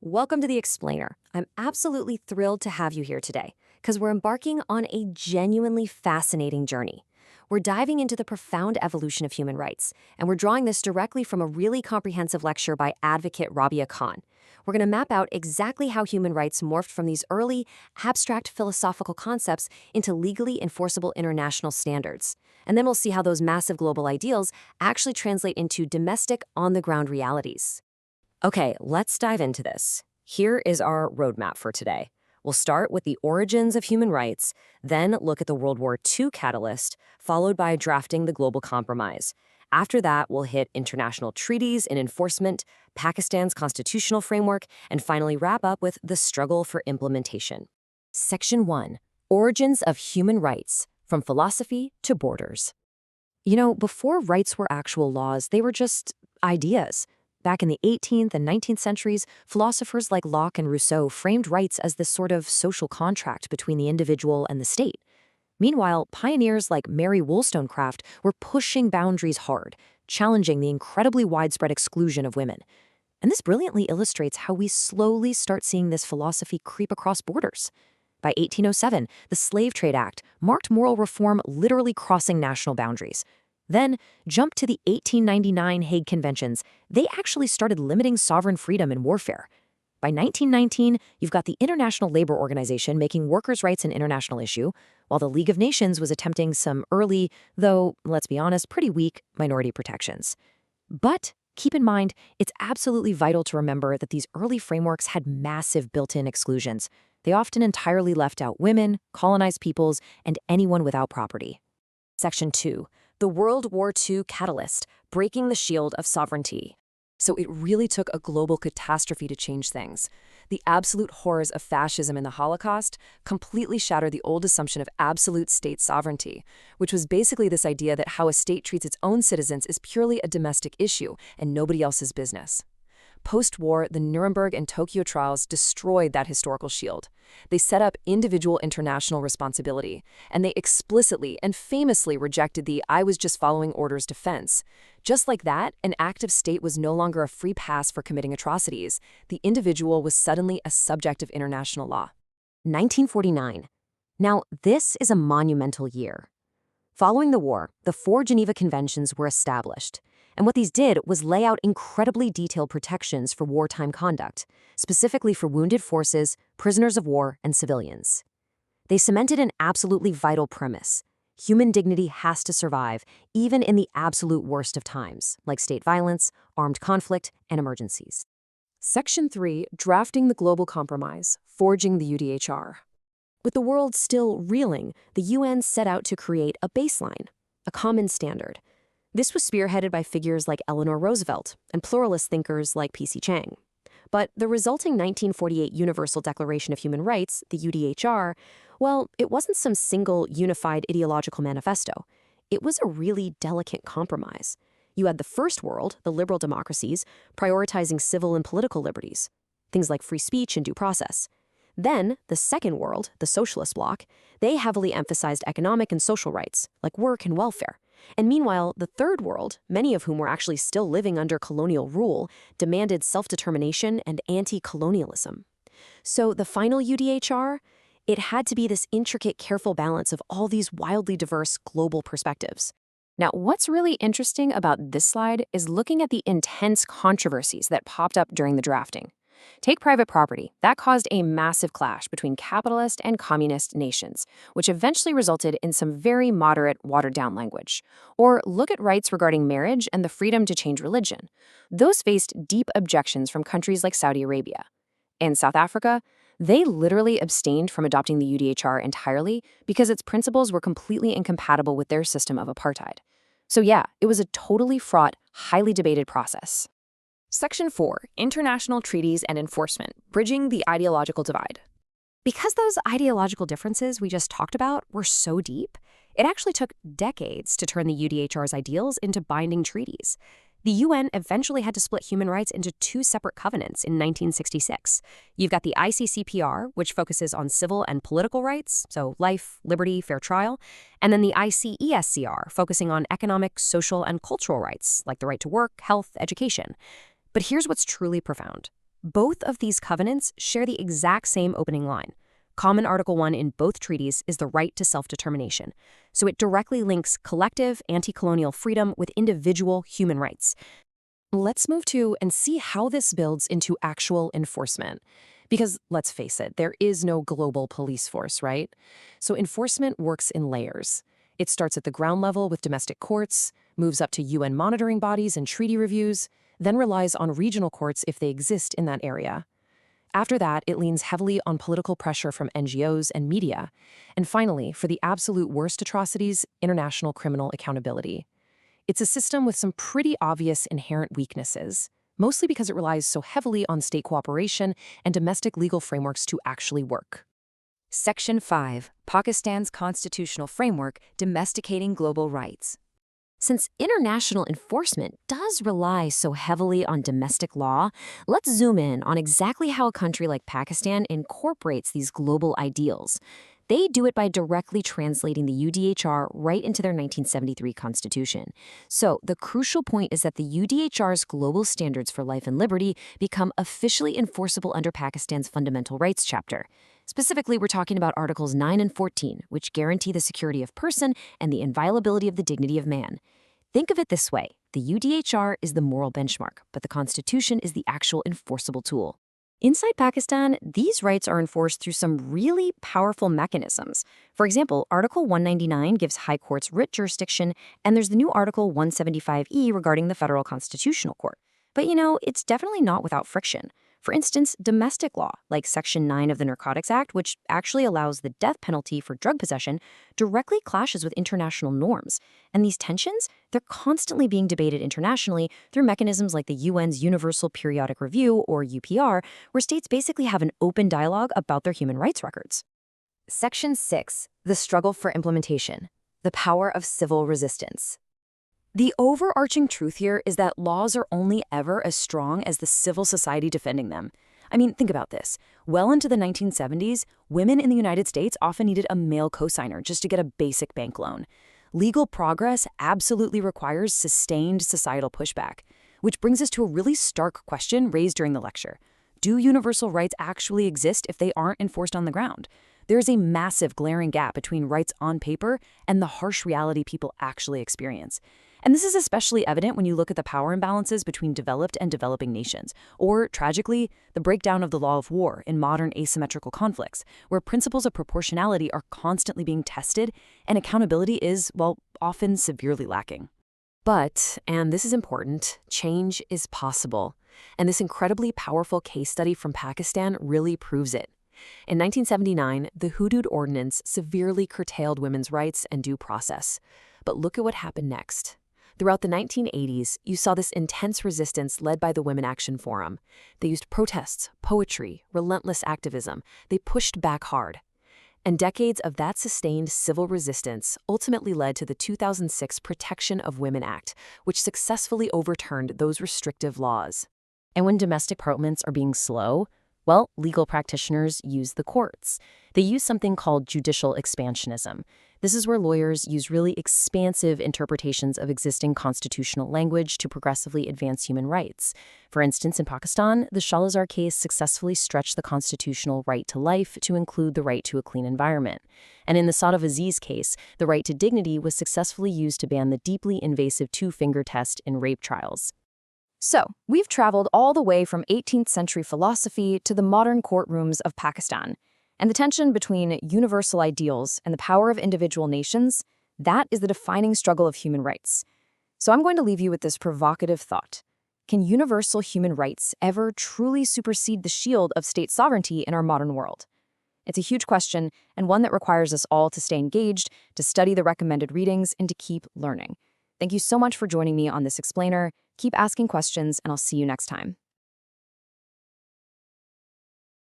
Welcome to The Explainer. I'm absolutely thrilled to have you here today because we're embarking on a genuinely fascinating journey. We're diving into the profound evolution of human rights, and we're drawing this directly from a really comprehensive lecture by advocate Rabia Khan. We're going to map out exactly how human rights morphed from these early, abstract philosophical concepts into legally enforceable international standards. And then we'll see how those massive global ideals actually translate into domestic, on-the-ground realities. Okay, let's dive into this. Here is our roadmap for today. We'll start with the origins of human rights, then look at the World War II catalyst, followed by drafting the global compromise. After that, we'll hit international treaties and enforcement, Pakistan's constitutional framework, and finally wrap up with the struggle for implementation. Section 1. Origins of Human Rights, from Philosophy to Borders. Before rights were actual laws, they were just ideas. Back in the 18th and 19th centuries, philosophers like Locke and Rousseau framed rights as this sort of social contract between the individual and the state. Meanwhile, pioneers like Mary Wollstonecraft were pushing boundaries hard, challenging the incredibly widespread exclusion of women. And this brilliantly illustrates how we slowly start seeing this philosophy creep across borders. By 1807, the Slave Trade Act marked moral reform literally crossing national boundaries. Then, jump to the 1899 Hague Conventions. They actually started limiting sovereign freedom in warfare. By 1919, you've got the International Labor Organization making workers' rights an international issue, while the League of Nations was attempting some early, though, let's be honest, pretty weak minority protections. But keep in mind, it's absolutely vital to remember that these early frameworks had massive built-in exclusions. They often entirely left out women, colonized peoples, and anyone without property. Section 2. The World War II catalyst, breaking the shield of sovereignty. So it really took a global catastrophe to change things. The absolute horrors of fascism and the Holocaust completely shattered the old assumption of absolute state sovereignty, which was basically this idea that how a state treats its own citizens is purely a domestic issue and nobody else's business. Post-war, the Nuremberg and Tokyo trials destroyed that historical shield. They set up individual international responsibility, and they explicitly and famously rejected the "I was just following orders" defense. Just like that, an active state was no longer a free pass for committing atrocities. The individual was suddenly a subject of international law. 1949. Now, this is a monumental year. Following the war, the 4 Geneva Conventions were established. And what these did was lay out incredibly detailed protections for wartime conduct, specifically for wounded forces, prisoners of war, and civilians. They cemented an absolutely vital premise. Human dignity has to survive, even in the absolute worst of times, like state violence, armed conflict, and emergencies. Section 3. Drafting the Global Compromise, Forging the UDHR. With the world still reeling, the UN set out to create a baseline, a common standard. This was spearheaded by figures like Eleanor Roosevelt and pluralist thinkers like P.C. Chang. But the resulting 1948 Universal Declaration of Human Rights, the UDHR, well, it wasn't some single unified ideological manifesto. It was a really delicate compromise. You had the first world, the liberal democracies, prioritizing civil and political liberties, things like free speech and due process. Then, the second world, the socialist bloc, they heavily emphasized economic and social rights, like work and welfare. And meanwhile, the third world, many of whom were actually still living under colonial rule, demanded self-determination and anti-colonialism. So the final UDHR, it had to be this intricate, careful balance of all these wildly diverse global perspectives. Now, what's really interesting about this slide is looking at the intense controversies that popped up during the drafting. Take private property. That caused a massive clash between capitalist and communist nations, which eventually resulted in some very moderate, watered-down language. Or look at rights regarding marriage and the freedom to change religion. Those faced deep objections from countries like Saudi Arabia. In South Africa, they literally abstained from adopting the UDHR entirely because its principles were completely incompatible with their system of apartheid. So yeah, it was a totally fraught, highly debated process. Section 4. International Treaties and Enforcement, Bridging the Ideological Divide. Because those ideological differences we just talked about were so deep, it actually took decades to turn the UDHR's ideals into binding treaties. The UN eventually had to split human rights into 2 separate covenants in 1966. You've got the ICCPR, which focuses on civil and political rights, so life, liberty, fair trial, and then the ICESCR, focusing on economic, social, and cultural rights, like the right to work, health, education. But here's what's truly profound. Both of these covenants share the exact same opening line. Common Article 1 in both treaties is the right to self-determination, so it directly links collective anti-colonial freedom with individual human rights. Let's move to and see how this builds into actual enforcement. Because let's face it, there is no global police force, right? So enforcement works in layers. It starts at the ground level with domestic courts, moves up to UN monitoring bodies and treaty reviews, then relies on regional courts if they exist in that area. After that, it leans heavily on political pressure from NGOs and media. And finally, for the absolute worst atrocities, international criminal accountability. It's a system with some pretty obvious inherent weaknesses, mostly because it relies so heavily on state cooperation and domestic legal frameworks to actually work. Section 5. Pakistan's Constitutional Framework Domesticating Global Rights. Since international enforcement does rely so heavily on domestic law, let's zoom in on exactly how a country like Pakistan incorporates these global ideals. They do it by directly translating the UDHR right into their 1973 constitution. So the crucial point is that the UDHR's global standards for life and liberty become officially enforceable under Pakistan's Fundamental Rights chapter. Specifically, we're talking about Articles 9 and 14, which guarantee the security of person and the inviolability of the dignity of man. Think of it this way. The UDHR is the moral benchmark, but the Constitution is the actual enforceable tool. Inside Pakistan, these rights are enforced through some really powerful mechanisms. For example, Article 199 gives high courts writ jurisdiction, and there's the new Article 175E regarding the Federal Constitutional Court. But it's definitely not without friction. For instance, domestic law, like Section 9 of the Narcotics Act, which actually allows the death penalty for drug possession, directly clashes with international norms. And these tensions, they're constantly being debated internationally through mechanisms like the UN's Universal Periodic Review, or UPR, where states basically have an open dialogue about their human rights records. Section 6. The Struggle for Implementation. The Power of Civil Resistance. The overarching truth here is that laws are only ever as strong as the civil society defending them. I mean, think about this. Well into the 1970s, women in the United States often needed a male cosigner just to get a basic bank loan. Legal progress absolutely requires sustained societal pushback, which brings us to a really stark question raised during the lecture. Do universal rights actually exist if they aren't enforced on the ground? There is a massive glaring gap between rights on paper and the harsh reality people actually experience. And this is especially evident when you look at the power imbalances between developed and developing nations, or, tragically, the breakdown of the law of war in modern asymmetrical conflicts, where principles of proportionality are constantly being tested and accountability is, well, often severely lacking. But, and this is important, change is possible. And this incredibly powerful case study from Pakistan really proves it. In 1979, the Hudud Ordinance severely curtailed women's rights and due process. But look at what happened next. Throughout the 1980s, you saw this intense resistance led by the Women Action Forum. They used protests, poetry, relentless activism. They pushed back hard. And decades of that sustained civil resistance ultimately led to the 2006 Protection of Women Act, which successfully overturned those restrictive laws. And when domestic parliaments are being slow, well, legal practitioners use the courts. They use something called judicial expansionism. This is where lawyers use really expansive interpretations of existing constitutional language to progressively advance human rights. For instance, in Pakistan, the Shalazar case successfully stretched the constitutional right to life to include the right to a clean environment. And in the Saad Aziz case, the right to dignity was successfully used to ban the deeply invasive two-finger test in rape trials. So, we've traveled all the way from 18th century philosophy to the modern courtrooms of Pakistan. And the tension between universal ideals and the power of individual nations, that is the defining struggle of human rights. So I'm going to leave you with this provocative thought. Can universal human rights ever truly supersede the shield of state sovereignty in our modern world? It's a huge question, and one that requires us all to stay engaged, to study the recommended readings, and to keep learning. Thank you so much for joining me on this explainer. Keep asking questions, and I'll see you next time.